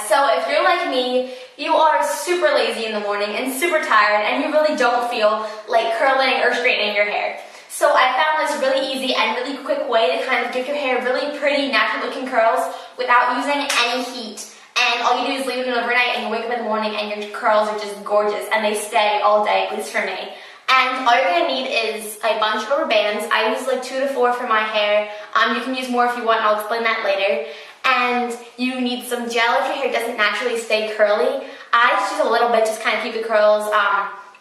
So if you're like me, you are super lazy in the morning and super tired and you really don't feel like curling or straightening your hair. So I found this really easy and really quick way to kind of give your hair really pretty, natural looking curls without using any heat. And all you do is leave it overnight and you wake up in the morning and your curls are just gorgeous and they stay all day, at least for me. And all you're going to need is a bunch of rubber bands. I use like 2 to 4 for my hair. You can use more if you want, and I'll explain that later. And you need some gel if your hair doesn't naturally stay curly. I just use a little bit, just kind of keep the curls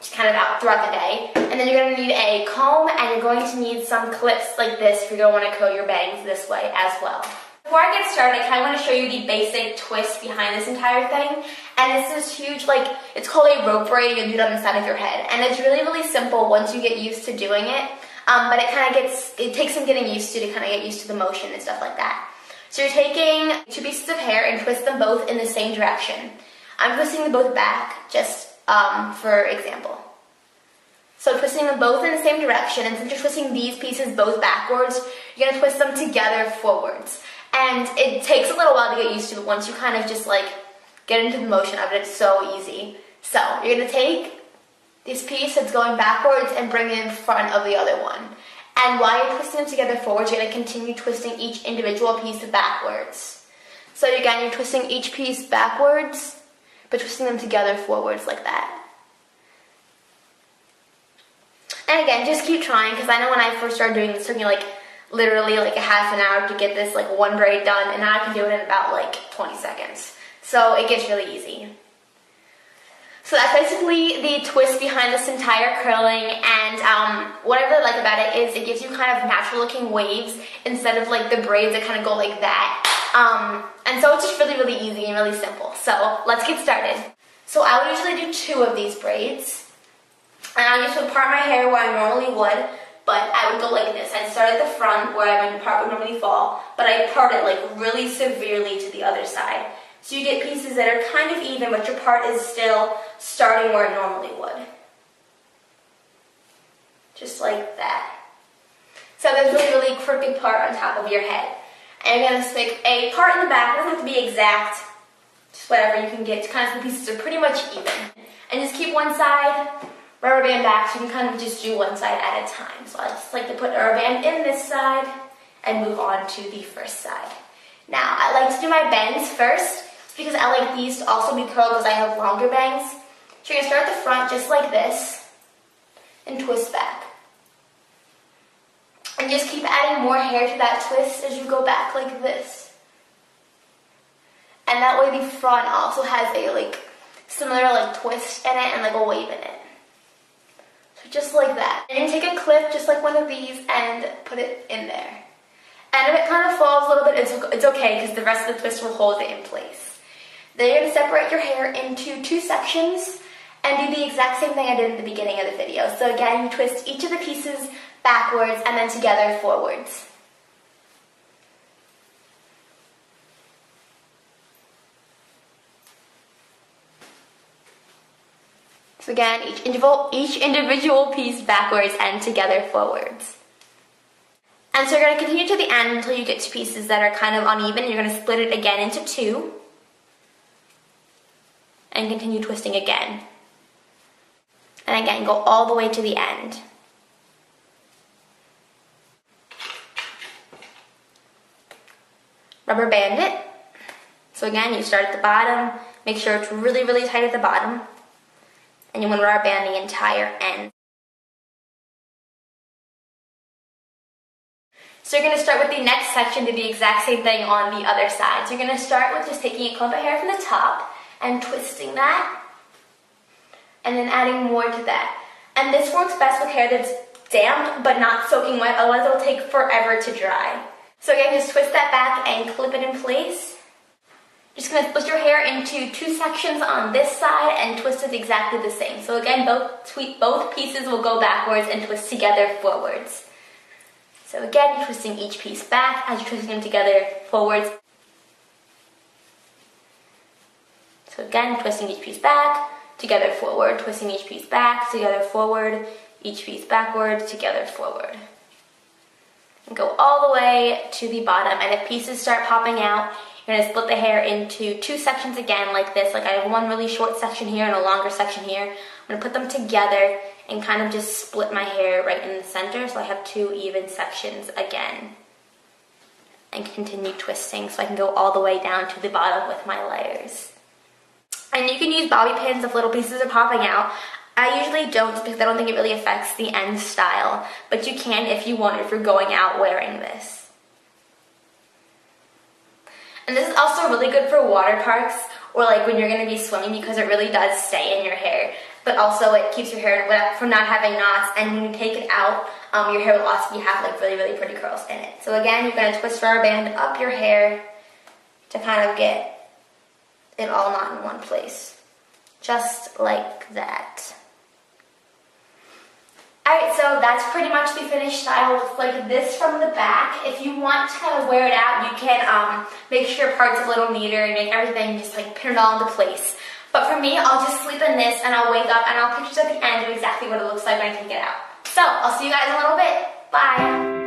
just kind of out throughout the day. And then you're going to need a comb, and you're going to need some clips like this if you're going to want to curl your bangs this way as well. Before I get started, I kind of want to show you the basic twist behind this entire thing. And this is huge, like, it's called a rope braid. You do it on the side of your head. And it's really, really simple once you get used to doing it. But it takes some getting used to kind of get used to the motion and stuff like that. So you're taking 2 pieces of hair and twist them both in the same direction. I'm twisting them both back, just for example. So twisting them both in the same direction, and since you're twisting these pieces both backwards, you're going to twist them together forwards. And it takes a little while to get used to, but once you kind of just like get into the motion of it, it's so easy. So you're going to take this piece that's going backwards and bring it in front of the other one. And while you're twisting them together forwards, you're going to continue twisting each individual piece backwards. So again, you're twisting each piece backwards, but twisting them together forwards like that. And again, just keep trying, because I know when I first started doing this, it took me like literally like a half an hour to get this like one braid done, and now I can do it in about like 20 seconds. So it gets really easy. So that's basically the twist behind this entire curling, and what I really like about it is it gives you kind of natural looking waves instead of like the braids that kind of go like that. And so it's just really, really easy and really simple. So let's get started. So I would usually do 2 of these braids, and I just would part my hair where I normally would, but I would go like this. I'd start at the front where my part would normally fall, but I'd part it like really severely to the other side. So you get pieces that are kind of even, but your part is still starting where it normally would. Just like that. So there's a really, really crooked part on top of your head. And you're going to stick a part in the back. It doesn't have to be exact. Just whatever you can get. Kind of the pieces are pretty much even. And just keep one side, rubber band back, so you can kind of just do one side at a time. So I just like to put a rubber band in this side and move on to the first side. Now, I like to do my bangs first, because I like these to also be curled because I have longer bangs. So you're going to start at the front just like this and twist back. And just keep adding more hair to that twist as you go back like this. And that way the front also has a like similar like twist in it and like a wave in it. So just like that. And you take a clip just like one of these and put it in there. And if it kind of falls a little bit, it's okay, because the rest of the twist will hold it in place. Then you're going to separate your hair into 2 sections and do the exact same thing I did at the beginning of the video. So again, you twist each of the pieces backwards and then together forwards. So again, each individual piece backwards and together forwards. And so you're going to continue to the end until you get to pieces that are kind of uneven. You're going to split it again into 2. And continue twisting again. And again, go all the way to the end. Rubber band it. So again, you start at the bottom, make sure it's really, really tight at the bottom, and you want to rubber band the entire end. So you're going to start with the next section, do the exact same thing on the other side. So you're going to start with just taking a clump of hair from the top and twisting that, and then adding more to that. And this works best with hair that's damp but not soaking wet, otherwise it'll take forever to dry. So again, just twist that back and clip it in place. Just going to split your hair into 2 sections on this side and twist it exactly the same. So again, both pieces will go backwards and twist together forwards. So again, you're twisting each piece back as you're twisting them together forwards. So again, twisting each piece back, together forward, twisting each piece back, together forward, each piece backward, together forward. And go all the way to the bottom. And if pieces start popping out, You're going to split the hair into 2 sections again like this. Like I have one really short section here and a longer section here. I'm going to put them together and kind of just split my hair right in the center so I have 2 even sections again. And continue twisting so I can go all the way down to the bottom with my layers. And you can use bobby pins if little pieces are popping out. I usually don't just because I don't think it really affects the end style, but you can if you want, if you're going out wearing this. And this is also really good for water parks or like when you're going to be swimming because it really does stay in your hair. But also it keeps your hair from not having knots, and when you take it out, your hair will also have like really, really pretty curls in it. So again, you're going to twist rubber band up your hair to kind of get it all not in one place. Just like that. Alright, so that's pretty much the finished style. Looks like this from the back. If you want to kind of wear it out, you can make sure parts a little neater and make everything just like pin it all into place. But for me, I'll just sleep in this and I'll wake up and I'll picture at the end of exactly what it looks like when I take it out. So, I'll see you guys in a little bit. Bye!